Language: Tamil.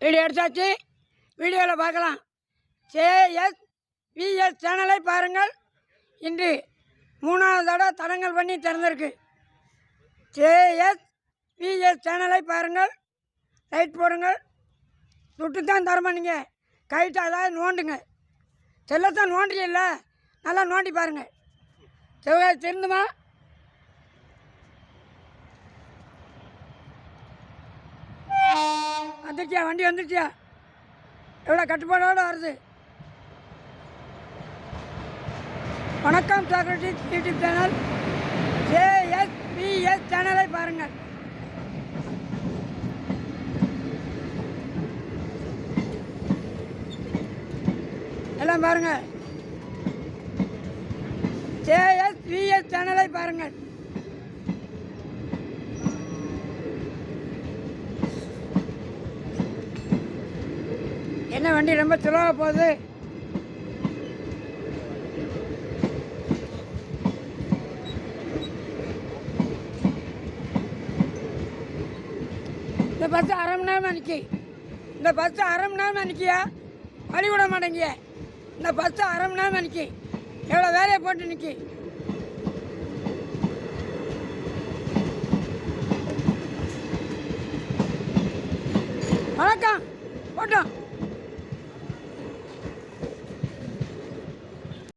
வீடியோ எடுத்தாச்சு. வீடியோவில் பார்க்கலாம். JSVS சேனலை பாருங்கள். இன்று 3வது தடவை தடங்கல் பண்ணி திறந்திருக்கு. JSVS சேனலை பாருங்கள். லைட் போடுங்கள். சுட்டு தான் தரமா நீங்கள் கைட்டு அதாவது நோண்டுங்க. செல்லத்தான் நோண்டுறீல்ல, நல்லா நோண்டி பாருங்கள். செவ்வாய் திருந்துமா? வந்துருச்சியா? வண்டி வந்துருச்சியா? எவ்வளோ கட்டுப்பாடோடு வருது. வணக்கம் சாக்ரட்டிஸ் யூடியூப் சேனல். JSVS சேனலை பாருங்கள். எல்லாம் பாருங்கள். JSVS சேனலை பாருங்கள். என்ன வண்டி ரொம்ப சுலவாக போகுது. இந்த பஸ்ஸு அரை மணி நேரமாக நிற்கி. இந்த பஸ்ஸு அரை மணி நேரமாக நிற்கியா? வழி விட மாட்டேங்கிய. இந்த பஸ்ஸு அரை மணி நேரமாக நிற்கி. எவ்வளோ வேலையை போட்டு நிற்கி. வணக்கம் போட்டோம்.